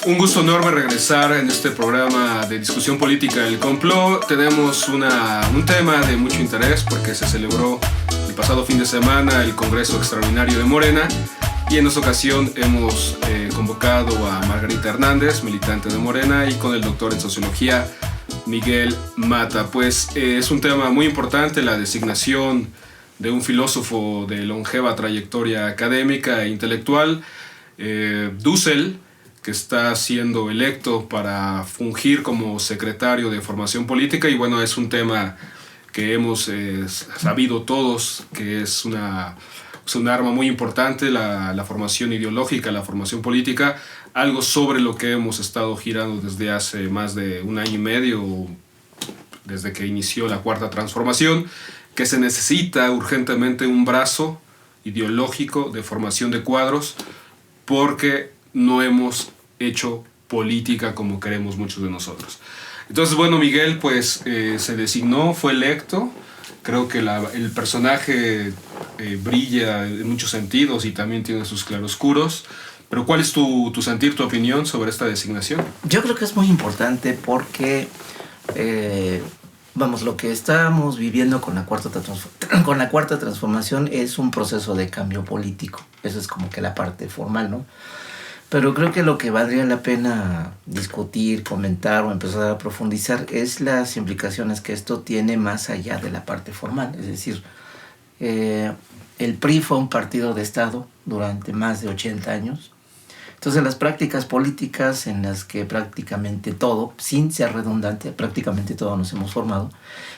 Un gusto enorme regresar en este programa de discusión política del complot. Tenemos un tema de mucho interés porque se celebró el pasado fin de semana el Congreso Extraordinario de Morena y en esta ocasión hemos convocado a Margarita Hernández, militante de Morena, y con el doctor en Sociología Miguel Mata. Pues es un tema muy importante, la designación de un filósofo de longeva trayectoria académica e intelectual, Dussel, que está siendo electo para fungir como secretario de Formación Política. Y bueno, es un tema que hemos sabido todos que es un arma muy importante, la formación ideológica, la formación política, algo sobre lo que hemos estado girando desde hace más de un año y medio, desde que inició la Cuarta Transformación, que se necesita urgentemente un brazo ideológico de formación de cuadros, porque no hemos hecho política como queremos muchos de nosotros. Entonces, bueno, Miguel pues se designó, fue electo. Creo que el personaje brilla en muchos sentidos y también tiene sus claroscuros. Pero ¿cuál es tu sentir, tu opinión sobre esta designación? Yo creo que es muy importante porque lo que estamos viviendo con la cuarta transformación es un proceso de cambio político. Eso es como que la parte formal, ¿no? Pero creo que lo que valdría la pena discutir, comentar o empezar a profundizar es las implicaciones que esto tiene más allá de la parte formal. Es decir, el PRI fue un partido de Estado durante más de 80 años. Entonces las prácticas políticas en las que prácticamente todo, sin ser redundante, prácticamente todo nos hemos formado,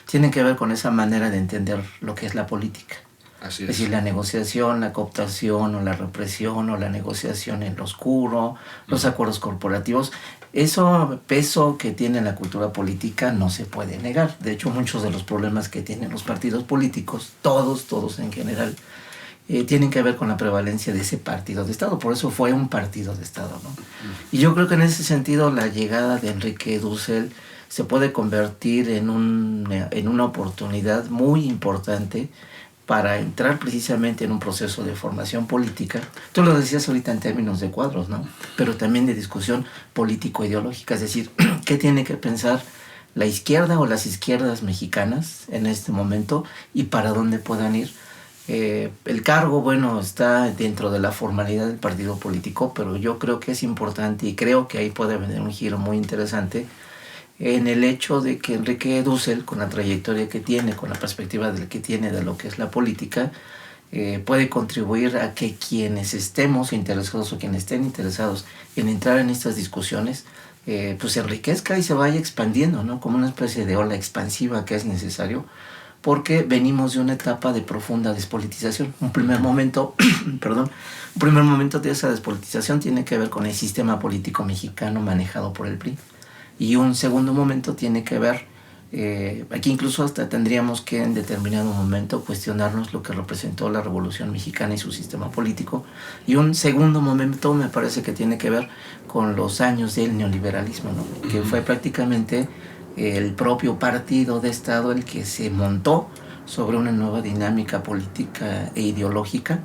tienen que ver con esa manera de entender lo que es la política. Así es decir, la negociación, la cooptación o la represión o la negociación en lo oscuro, los acuerdos corporativos. Eso peso que tiene la cultura política no se puede negar. De hecho, muchos de los problemas que tienen los partidos políticos, todos en general, tienen que ver con la prevalencia de ese partido de Estado. Por eso fue un partido de Estado, ¿no? Y yo creo que en ese sentido la llegada de Enrique Dussel se puede convertir en una oportunidad muy importante para entrar precisamente en un proceso de formación política. Tú lo decías ahorita en términos de cuadros, ¿no? Pero también de discusión político-ideológica, es decir, ¿qué tiene que pensar la izquierda o las izquierdas mexicanas en este momento y para dónde puedan ir? El cargo, bueno, está dentro de la formalidad del partido político, pero yo creo que es importante y creo que ahí puede venir un giro muy interesante en el hecho de que Enrique Dussel, con la trayectoria que tiene, con la perspectiva que tiene de lo que es la política, puede contribuir a que quienes estemos interesados o quienes estén interesados en entrar en estas discusiones, pues se enriquezca y se vaya expandiendo, ¿no? Como una especie de ola expansiva que es necesario, porque venimos de una etapa de profunda despolitización. Un primer momento de esa despolitización tiene que ver con el sistema político mexicano manejado por el PRI. Y un segundo momento tiene que ver, aquí incluso hasta tendríamos que en determinado momento cuestionarnos lo que representó la Revolución Mexicana y su sistema político. Y un segundo momento me parece que tiene que ver con los años del neoliberalismo, ¿no? Que fue prácticamente el propio partido de Estado el que se montó sobre una nueva dinámica política e ideológica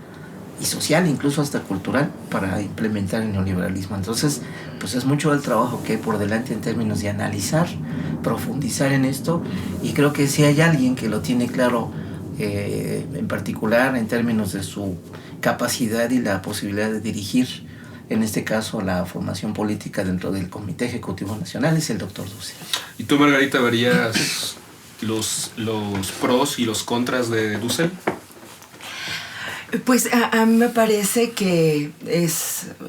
y social, incluso hasta cultural, para implementar el neoliberalismo. Entonces, pues es mucho el trabajo que hay por delante en términos de analizar, profundizar en esto, y creo que si hay alguien que lo tiene claro, en particular en términos de su capacidad y la posibilidad de dirigir, en este caso, la formación política dentro del Comité Ejecutivo Nacional, es el doctor Dussel. ¿Y tú, Margarita, verías los pros y los contras de Dussel? Pues a mí me parece que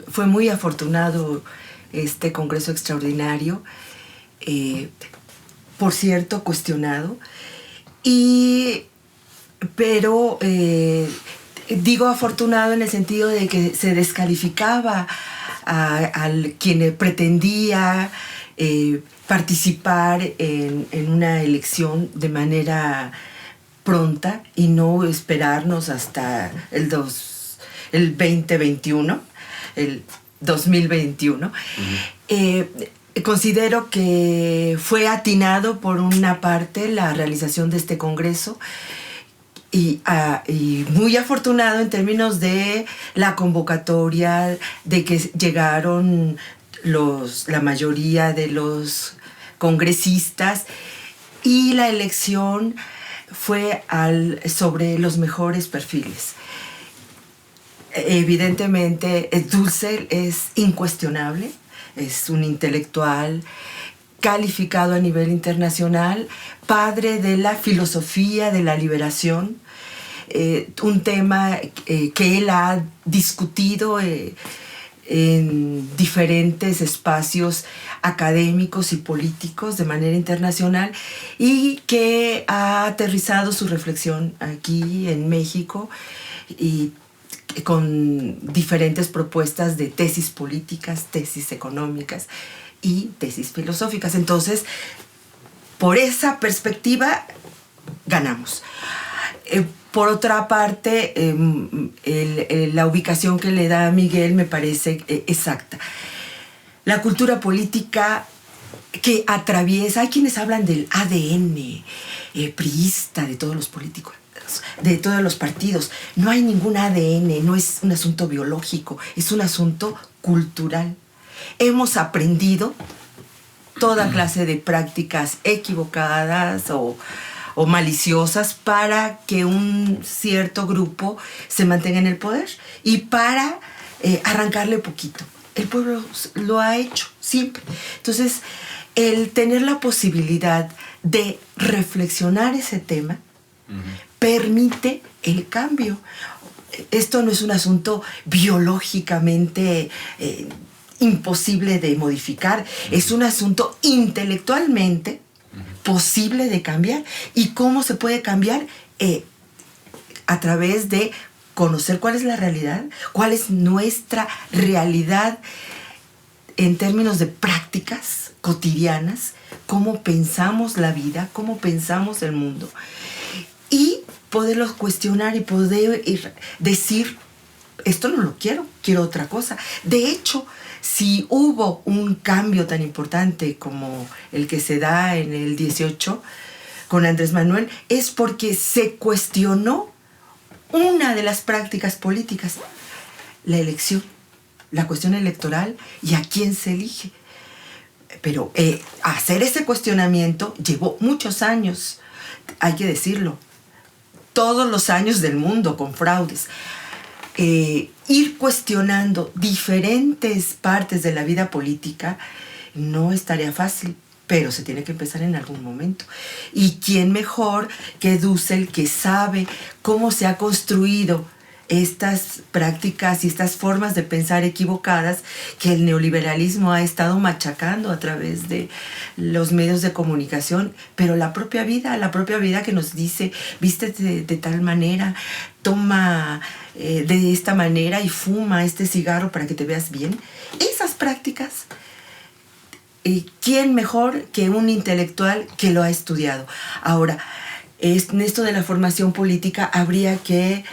fue muy afortunado este Congreso Extraordinario, por cierto, cuestionado, pero digo afortunado en el sentido de que se descalificaba a quien pretendía participar en una elección de manera pronta y no esperarnos hasta el 2021, el 2021. Considero que fue atinado por una parte la realización de este congreso y muy afortunado en términos de la convocatoria, de que llegaron la mayoría de los congresistas, y la elección fue sobre los mejores perfiles. Evidentemente, Dussel es incuestionable, es un intelectual calificado a nivel internacional, padre de la filosofía de la liberación, un tema que él ha discutido en diferentes espacios académicos y políticos de manera internacional, y que ha aterrizado su reflexión aquí en México y con diferentes propuestas de tesis políticas, tesis económicas y tesis filosóficas. Entonces, por esa perspectiva, ganamos. Por otra parte, la ubicación que le da Miguel me parece exacta. La cultura política que atraviesa, hay quienes hablan del ADN priista de todos los políticos, de todos los partidos. No hay ningún ADN, no es un asunto biológico, es un asunto cultural. Hemos aprendido toda clase de prácticas equivocadas o maliciosas para que un cierto grupo se mantenga en el poder y para arrancarle poquito. El pueblo lo ha hecho siempre. Entonces, el tener la posibilidad de reflexionar ese tema permite el cambio. Esto no es un asunto biológicamente imposible de modificar, es un asunto intelectualmente posible de cambiar. ¿Y cómo se puede cambiar? A través de conocer cuál es la realidad, cuál es nuestra realidad en términos de prácticas cotidianas, cómo pensamos la vida, cómo pensamos el mundo, y poderlos cuestionar y poder decir, esto no lo quiero, quiero otra cosa. De hecho, si hubo un cambio tan importante como el que se da en el 18 con Andrés Manuel, es porque se cuestionó una de las prácticas políticas, la elección, la cuestión electoral y a quién se elige. Pero hacer ese cuestionamiento llevó muchos años, hay que decirlo, todos los años del mundo con fraudes. Ir cuestionando diferentes partes de la vida política no es tarea fácil, pero se tiene que empezar en algún momento. ¿Y quién mejor que Dussel, que sabe cómo se ha construido estas prácticas y estas formas de pensar equivocadas que el neoliberalismo ha estado machacando a través de los medios de comunicación, pero la propia vida que nos dice, vístete de tal manera, toma de esta manera y fuma este cigarro para que te veas bien? Esas prácticas, ¿quién mejor que un intelectual que lo ha estudiado? Ahora, en esto de la formación política habría que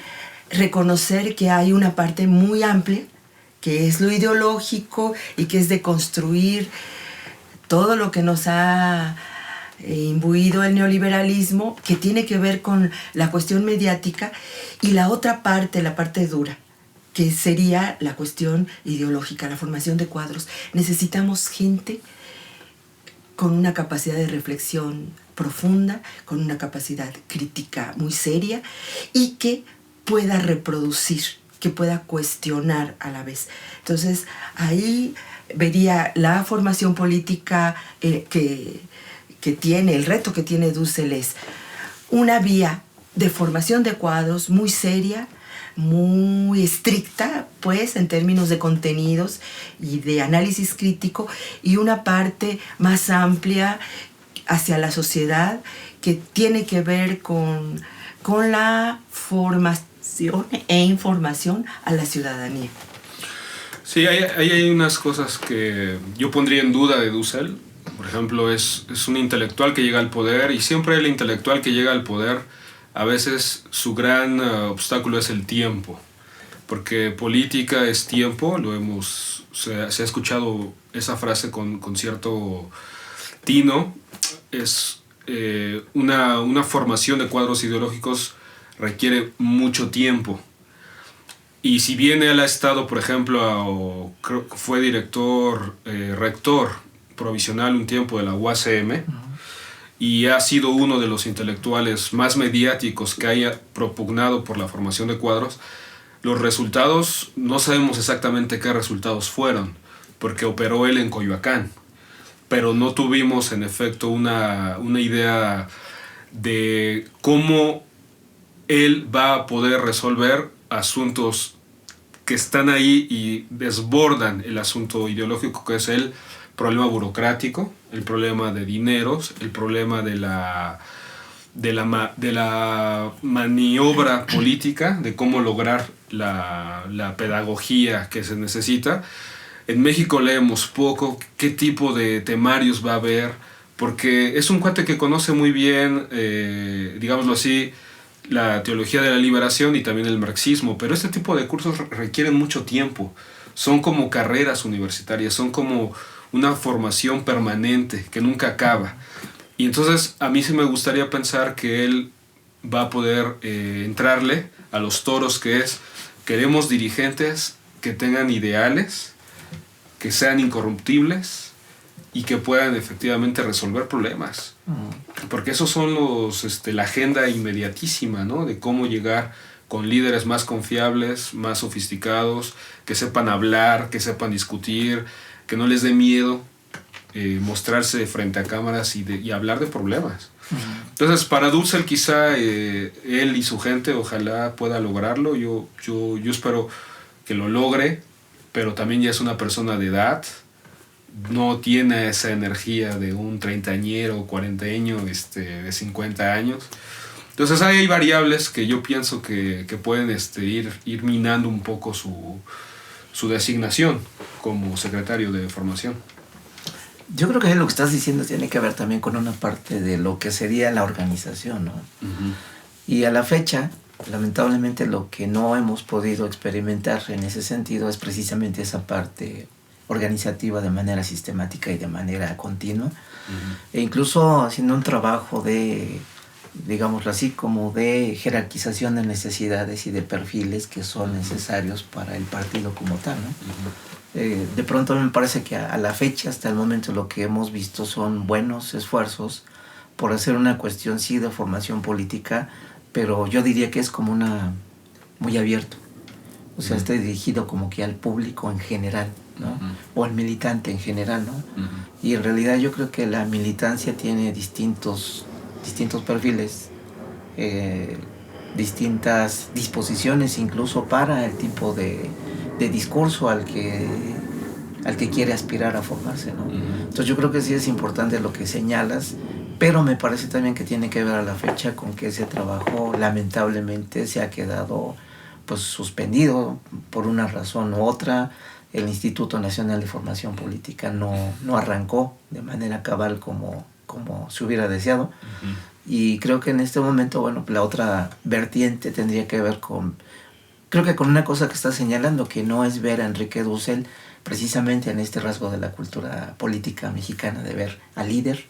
reconocer que hay una parte muy amplia, que es lo ideológico y que es de construir todo lo que nos ha imbuido el neoliberalismo, que tiene que ver con la cuestión mediática, y la otra parte, la parte dura, que sería la cuestión ideológica, la formación de cuadros. Necesitamos gente con una capacidad de reflexión profunda, con una capacidad crítica muy seria y que pueda reproducir, que pueda cuestionar a la vez. Entonces, ahí vería la formación política que tiene, el reto que tiene Dussel es una vía de formación de cuadros muy seria, muy estricta, pues, en términos de contenidos y de análisis crítico, y una parte más amplia hacia la sociedad que tiene que ver con la formación e información a la ciudadanía. Sí, hay unas cosas que yo pondría en duda de Dussel. Por ejemplo, es un intelectual que llega al poder, y siempre el intelectual que llega al poder, a veces su gran obstáculo es el tiempo, porque política es tiempo. Se ha escuchado esa frase con cierto tino. Es una formación de cuadros ideológicos requiere mucho tiempo, Y si bien él ha estado, por ejemplo, creo que fue rector provisional un tiempo de la UACM, y ha sido uno de los intelectuales más mediáticos que haya propugnado por la formación de cuadros, los resultados, no sabemos exactamente qué resultados fueron, porque operó él en Coyoacán, pero no tuvimos en efecto una idea de cómo él va a poder resolver asuntos que están ahí y desbordan el asunto ideológico, que es el problema burocrático, el problema de dineros, el problema de la maniobra política, de cómo lograr la pedagogía que se necesita. En México leemos poco qué tipo de temarios va a haber, porque es un cuate que conoce muy bien, digámoslo así, la teología de la liberación y también el marxismo, pero este tipo de cursos requieren mucho tiempo, son como carreras universitarias, son como una formación permanente que nunca acaba. Y entonces a mí sí me gustaría pensar que él va a poder entrarle a los toros, que es, queremos dirigentes que tengan ideales, que sean incorruptibles y que puedan efectivamente resolver problemas. Porque esos son la agenda inmediatísima, ¿no? De cómo llegar con líderes más confiables, más sofisticados, que sepan hablar, que sepan discutir, que no les dé miedo mostrarse frente a cámaras y hablar de problemas. Entonces, para Dussel quizá él y su gente ojalá pueda lograrlo. Yo espero que lo logre, pero también ya es una persona de edad, no tiene esa energía de un treintañero o cuarenteño de 50 años. Entonces hay variables que yo pienso que pueden ir minando un poco su designación como secretario de formación. Yo creo que lo que estás diciendo tiene que ver también con una parte de lo que sería la organización, ¿no? Uh-huh. Y a la fecha, lamentablemente, lo que no hemos podido experimentar en ese sentido es precisamente esa parte organizativa de manera sistemática y de manera continua. Uh-huh. E incluso haciendo un trabajo de, digámoslo así, como de jerarquización de necesidades y de perfiles que son necesarios para el partido como tal, ¿no? Uh-huh. De pronto me parece que a la fecha, hasta el momento, lo que hemos visto son buenos esfuerzos por hacer una cuestión, sí, de formación política, pero yo diría que es como muy abierto. O sea, está dirigido como que al público en general, ¿no? Uh-huh. O al militante en general, ¿no? Uh-huh. Y en realidad yo creo que la militancia tiene distintos perfiles, distintas disposiciones incluso para el tipo de discurso al que quiere aspirar a formarse, ¿no? Uh-huh. Entonces yo creo que sí es importante lo que señalas, pero me parece también que tiene que ver a la fecha con que ese trabajo lamentablemente se ha quedado pues suspendido por una razón u otra. El Instituto Nacional de Formación Política no arrancó de manera cabal como se hubiera deseado. Uh-huh. Y creo que en este momento, bueno, la otra vertiente tendría que ver con una cosa que está señalando, que no es ver a Enrique Dussel precisamente en este rasgo de la cultura política mexicana, de ver al líder,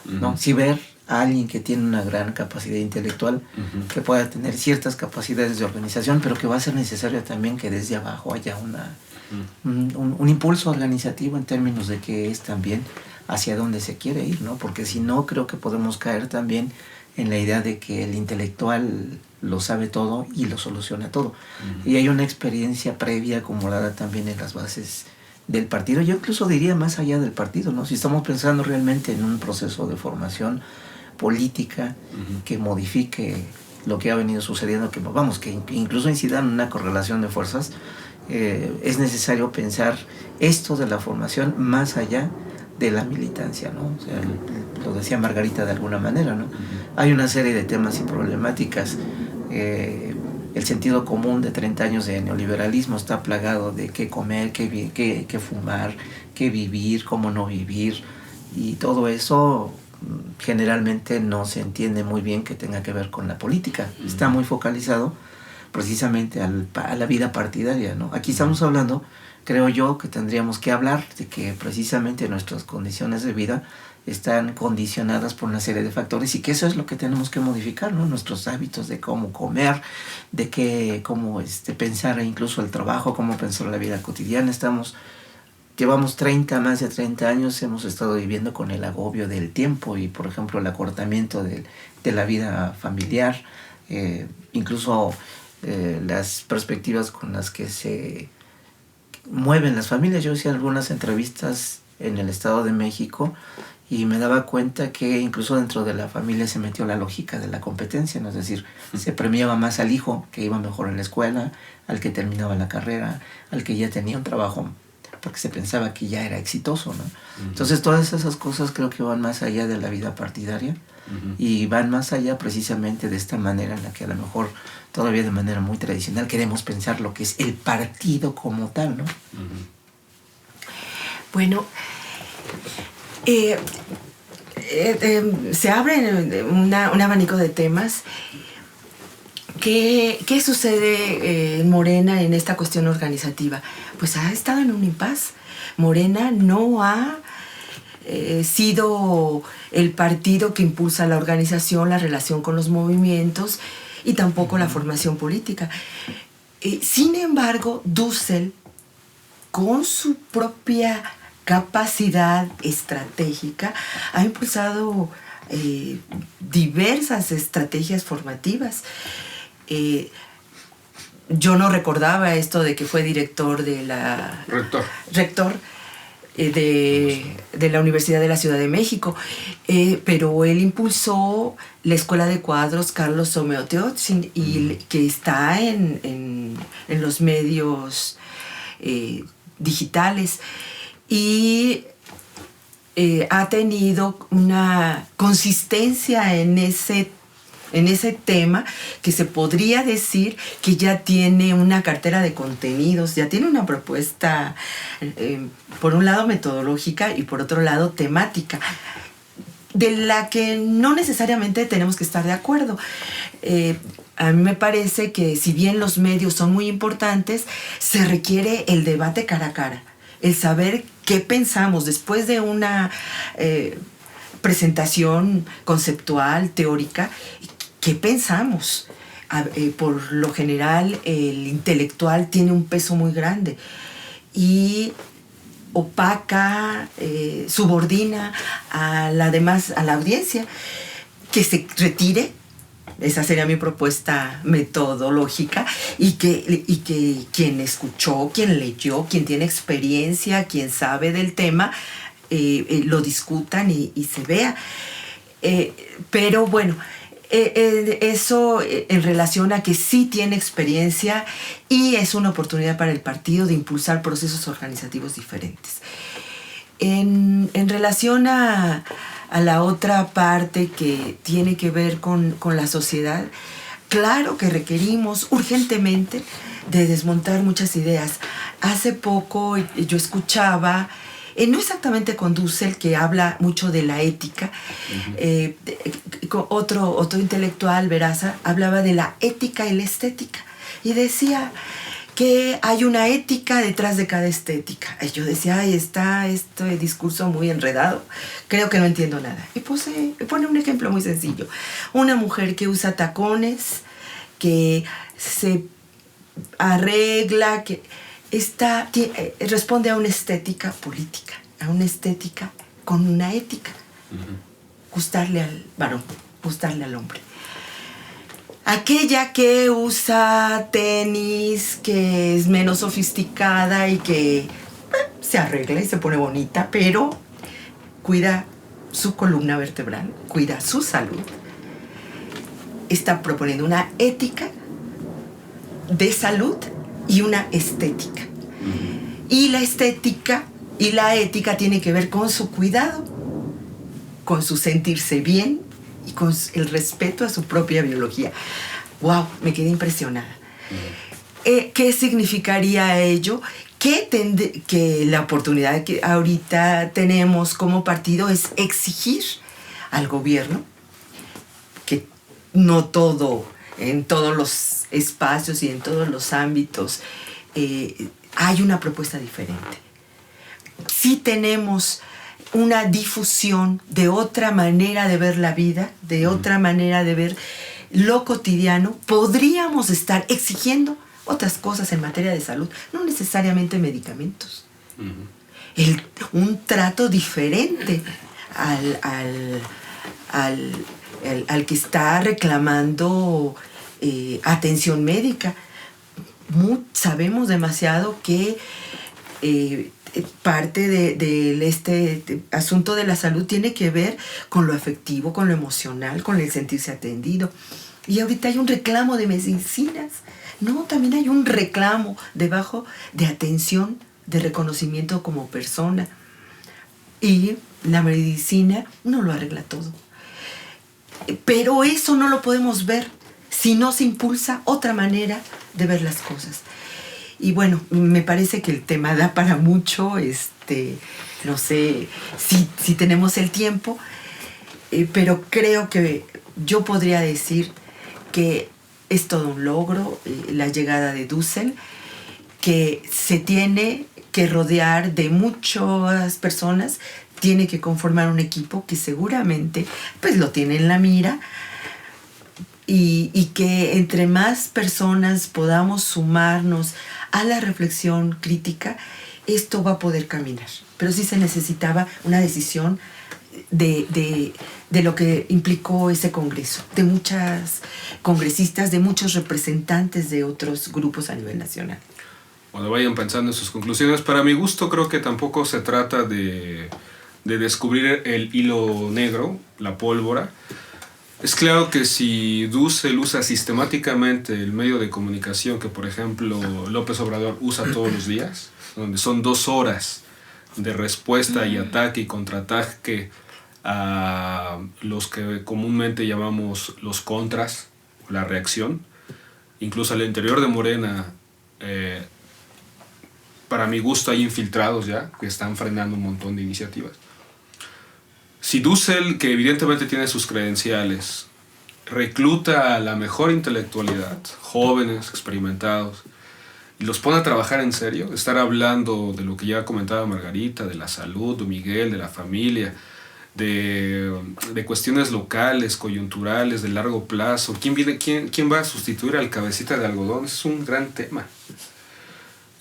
uh-huh, ¿no? Sí ver a alguien que tiene una gran capacidad intelectual, uh-huh, que pueda tener ciertas capacidades de organización, pero que va a ser necesario también que desde abajo haya un impulso organizativo en términos de que es también hacia dónde se quiere ir, ¿no? Porque si no, creo que podemos caer también en la idea de que el intelectual lo sabe todo y lo soluciona todo. Uh-huh. Y hay una experiencia previa acumulada también en las bases del partido. Yo incluso diría más allá del partido, ¿no? Si estamos pensando realmente en un proceso de formación política, uh-huh, que modifique lo que ha venido sucediendo, que incluso incida en una correlación de fuerzas, es necesario pensar esto de la formación más allá de la militancia, ¿no? O sea, lo decía Margarita de alguna manera, ¿no? Uh-huh. Hay una serie de temas y problemáticas. El sentido común de 30 años de neoliberalismo está plagado de qué comer, qué fumar, qué vivir, cómo no vivir, y todo eso generalmente no se entiende muy bien que tenga que ver con la política. Uh-huh. Está muy focalizado precisamente a la vida partidaria, ¿no? Aquí estamos hablando, creo yo, que tendríamos que hablar de que precisamente nuestras condiciones de vida están condicionadas por una serie de factores y que eso es lo que tenemos que modificar, ¿no? Nuestros hábitos de cómo comer, de cómo pensar incluso el trabajo, cómo pensar la vida cotidiana. Llevamos más de 30 años, hemos estado viviendo con el agobio del tiempo y, por ejemplo, el acortamiento de la vida familiar, incluso las perspectivas con las que se mueven las familias. Yo hacía algunas entrevistas en el Estado de México y me daba cuenta que incluso dentro de la familia se metió la lógica de la competencia, ¿no? Es decir, se premiaba más al hijo que iba mejor en la escuela, al que terminaba la carrera, al que ya tenía un trabajo, porque se pensaba que ya era exitoso, ¿no? Uh-huh. Entonces todas esas cosas creo que van más allá de la vida partidaria, uh-huh, y van más allá precisamente de esta manera en la que a lo mejor todavía de manera muy tradicional queremos pensar lo que es el partido como tal, ¿no? Uh-huh. Bueno, se abre un abanico de temas. ¿Qué sucede en Morena en esta cuestión organizativa? Pues ha estado en un impasse. Morena no ha sido el partido que impulsa la organización, la relación con los movimientos y tampoco la formación política. Sin embargo, Dussel, con su propia capacidad estratégica, ha impulsado diversas estrategias formativas. Yo no recordaba esto de que fue director de la... Rector de la Universidad de la Ciudad de México, pero él impulsó la Escuela de Cuadros Carlos Someoteotzin, y que está en los medios digitales, y ha tenido una consistencia en ese tema que se podría decir que ya tiene una cartera de contenidos, ya tiene una propuesta, por un lado metodológica y por otro lado temática, de la que no necesariamente tenemos que estar de acuerdo. A mí me parece que si bien los medios son muy importantes, se requiere el debate cara a cara, el saber qué pensamos después de una presentación conceptual, teórica. ¿Qué pensamos? Por lo general, el intelectual tiene un peso muy grande y opaca, subordina a la audiencia. Que se retire, esa sería mi propuesta metodológica, y que quien escuchó, quien leyó, quien tiene experiencia, quien sabe del tema, lo discutan y se vea. Pero bueno, eso en relación a que sí tiene experiencia y es una oportunidad para el partido de impulsar procesos organizativos diferentes. En relación a la otra parte que tiene que ver con la sociedad, claro que requerimos urgentemente de desmontar muchas ideas. Hace poco yo escuchaba, no exactamente con Dussel, que habla mucho de la ética, otro intelectual, Veraza, hablaba de la ética y la estética, y decía que hay una ética detrás de cada estética. Y yo decía, está este discurso muy enredado, creo que no entiendo nada. Y pone un ejemplo muy sencillo. Una mujer que usa tacones, que se arregla, que responde a una estética política, a una estética con una ética. Gustarle al varón, gustarle al hombre. Aquella que usa tenis, que es menos sofisticada y que se arregla y se pone bonita, pero cuida su columna vertebral, cuida su salud, está proponiendo una ética de salud y una estética. Y la estética y la ética tienen que ver con su cuidado, con su sentirse bien y con el respeto a su propia biología. ¡Wow! Me quedé impresionada. ¿Qué significaría ello? Que la oportunidad que ahorita tenemos como partido es exigir al gobierno que no todo, en todos los espacios y en todos los ámbitos, hay una propuesta diferente. Sí tenemos una difusión de otra manera de ver la vida, de otra manera de ver lo cotidiano, podríamos estar exigiendo otras cosas en materia de salud, no necesariamente medicamentos. Un trato diferente al que está reclamando atención médica. Sabemos demasiado que parte de este asunto de la salud tiene que ver con lo afectivo, con lo emocional, con el sentirse atendido. Y ahorita hay un reclamo de medicinas. No, también hay un reclamo debajo de atención, de reconocimiento como persona. Y la medicina no lo arregla todo. Pero eso no lo podemos ver si no se impulsa otra manera de ver las cosas. Y bueno, me parece que el tema da para mucho, no sé si tenemos el tiempo, pero creo que yo podría decir que es todo un logro la llegada de Dussel, que se tiene que rodear de muchas personas, tiene que conformar un equipo que seguramente pues lo tiene en la mira, y que entre más personas podamos sumarnos a la reflexión crítica, esto va a poder caminar. Pero sí se necesitaba una decisión de lo que implicó ese congreso, de muchas congresistas, de muchos representantes de otros grupos a nivel nacional. Cuando vayan pensando en sus conclusiones, para mi gusto creo que tampoco se trata de descubrir el hilo negro, la pólvora. Es claro que si Dussel usa sistemáticamente el medio de comunicación que, por ejemplo, López Obrador usa todos los días, donde son 2 horas de respuesta y ataque y contraataque a los que comúnmente llamamos los contras, la reacción, incluso al interior de Morena, para mi gusto hay infiltrados ya que están frenando un montón de iniciativas. Si Dussel, que evidentemente tiene sus credenciales, recluta a la mejor intelectualidad, jóvenes, experimentados, y los pone a trabajar en serio, estar hablando de lo que ya comentaba Margarita, de la salud, de Miguel, de la familia, de cuestiones locales, coyunturales, de largo plazo, ¿quién va a sustituir al cabecita de algodón? Es un gran tema.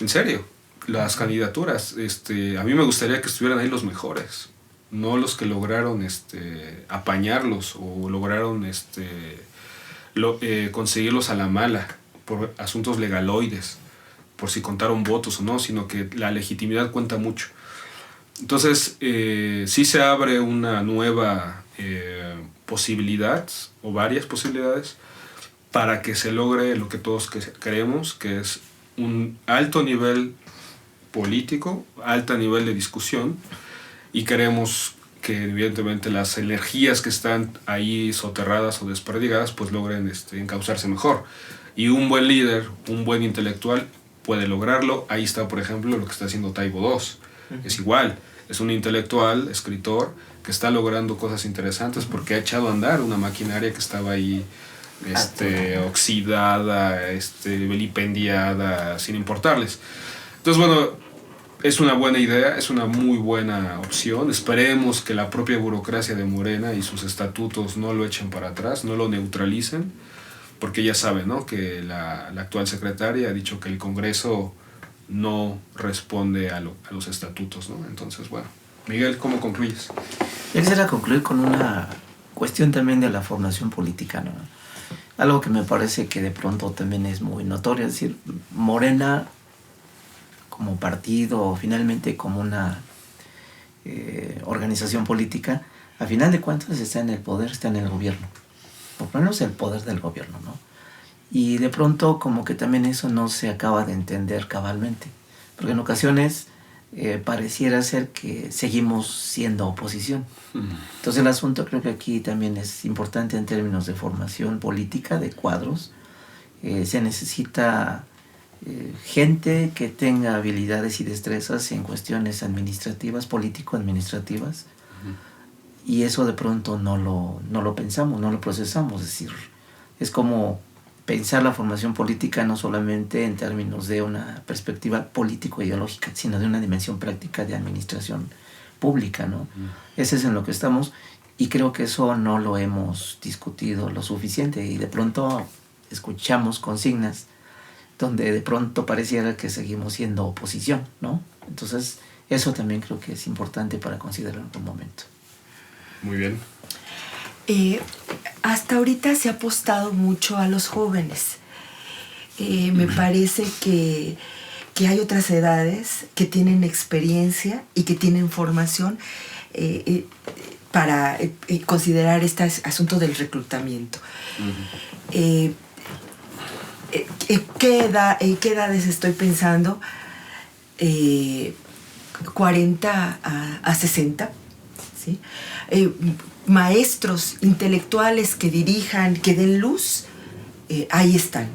En serio, las candidaturas, a mí me gustaría que estuvieran ahí los mejores, no los que lograron apañarlos o lograron conseguirlos a la mala por asuntos legaloides, por si contaron votos o no, sino que la legitimidad cuenta mucho. Entonces, sí se abre una nueva posibilidad o varias posibilidades para que se logre lo que todos queremos, que es un alto nivel político, alto nivel de discusión, y queremos que evidentemente las energías que están ahí soterradas o desperdigadas pues logren encauzarse mejor. Y un buen líder, un buen intelectual puede lograrlo. Ahí está, por ejemplo, lo que está haciendo Taibo II. Es igual, es un intelectual, escritor, que está logrando cosas interesantes porque ha echado a andar una maquinaria que estaba ahí oxidada, vilipendiada, sin importarles. Entonces, bueno, es una buena idea, es una muy buena opción. Esperemos que la propia burocracia de Morena y sus estatutos no lo echen para atrás, no lo neutralicen, porque ya saben, ¿no?, que la actual secretaria ha dicho que el Congreso no responde a los estatutos, ¿no? Entonces, bueno, Miguel, ¿cómo concluyes? Yo quisiera concluir con una cuestión también de la formación política, ¿no? Algo que me parece que de pronto también es muy notorio, es decir, Morena como partido, finalmente como una organización política, a final de cuentas está en el poder, está en el gobierno, por lo menos el poder del gobierno, ¿no? Y de pronto como que también eso no se acaba de entender cabalmente, porque en ocasiones pareciera ser que seguimos siendo oposición. Entonces el asunto creo que aquí también es importante en términos de formación política, de cuadros. Se necesita gente que tenga habilidades y destrezas en cuestiones administrativas, político-administrativas, y eso de pronto no lo pensamos, no lo procesamos. Es decir, es como pensar la formación política no solamente en términos de una perspectiva político-ideológica, sino de una dimensión práctica de administración pública, ¿no? Ese es en lo que estamos, y creo que eso no lo hemos discutido lo suficiente, y de pronto escuchamos consignas donde de pronto pareciera que seguimos siendo oposición, ¿no? Entonces, eso también creo que es importante para considerar en algún momento. Muy bien. Hasta ahorita se ha apostado mucho a los jóvenes. Me parece que hay otras edades que tienen experiencia y que tienen formación para considerar este asunto del reclutamiento. ¿Qué edades estoy pensando? 40 a 60, ¿sí? Maestros intelectuales que dirijan, que den luz, ahí están,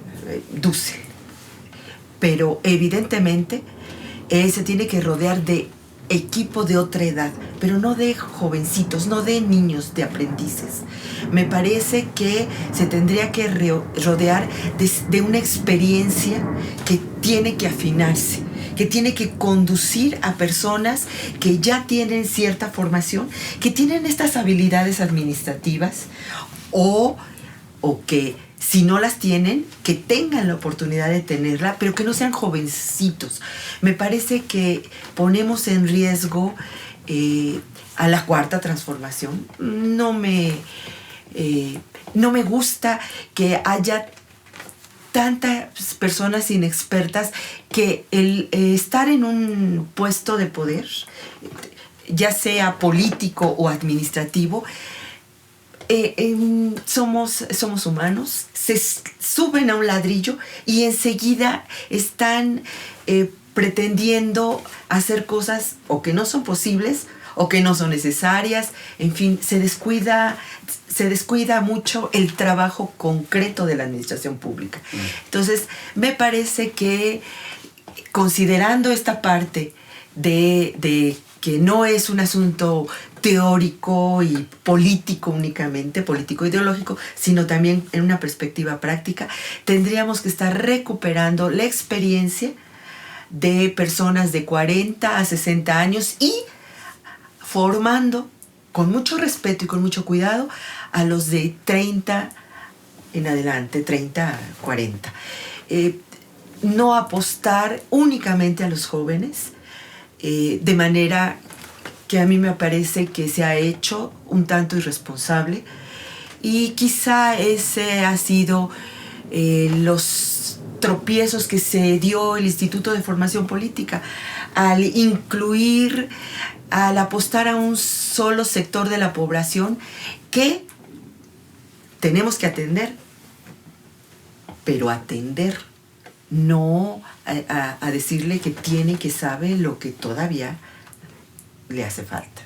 Dussel. Pero evidentemente se tiene que rodear de equipo de otra edad, pero no de jovencitos, no de niños, de aprendices. Me parece que se tendría que rodear de una experiencia que tiene que afinarse, que tiene que conducir a personas que ya tienen cierta formación, que tienen estas habilidades administrativas o que si no las tienen, que tengan la oportunidad de tenerla, pero que no sean jovencitos. Me parece que ponemos en riesgo a la cuarta transformación. No me gusta que haya tantas personas inexpertas, que el estar en un puesto de poder, ya sea político o administrativo, somos humanos, se suben a un ladrillo y enseguida están pretendiendo hacer cosas o que no son posibles o que no son necesarias. En fin, se descuida mucho el trabajo concreto de la administración pública. Entonces, me parece que, considerando esta parte de que no es un asunto teórico y político únicamente, político-ideológico, sino también en una perspectiva práctica, tendríamos que estar recuperando la experiencia de personas de 40 a 60 años y formando con mucho respeto y con mucho cuidado a los de 30 en adelante, 30 a 40. No apostar únicamente a los jóvenes, de manera que a mí me parece que se ha hecho un tanto irresponsable, y quizá ese ha sido los tropiezos que se dio el Instituto de Formación Política al incluir, al apostar a un solo sector de la población que tenemos que atender, pero atender, no a decirle que tiene, que sabe lo que todavía le hace falta.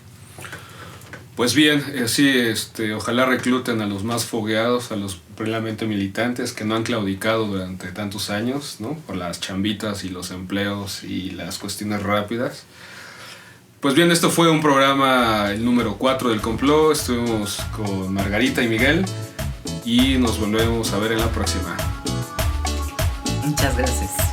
Pues bien, sí, ojalá recluten a los más fogueados, a los plenamente militantes que no han claudicado durante tantos años, ¿no? Por las chambitas y los empleos y las cuestiones rápidas. Pues bien, esto fue un programa, el número 4 del Complot. Estuvimos con Margarita y Miguel y nos volvemos a ver en la próxima. Muchas gracias.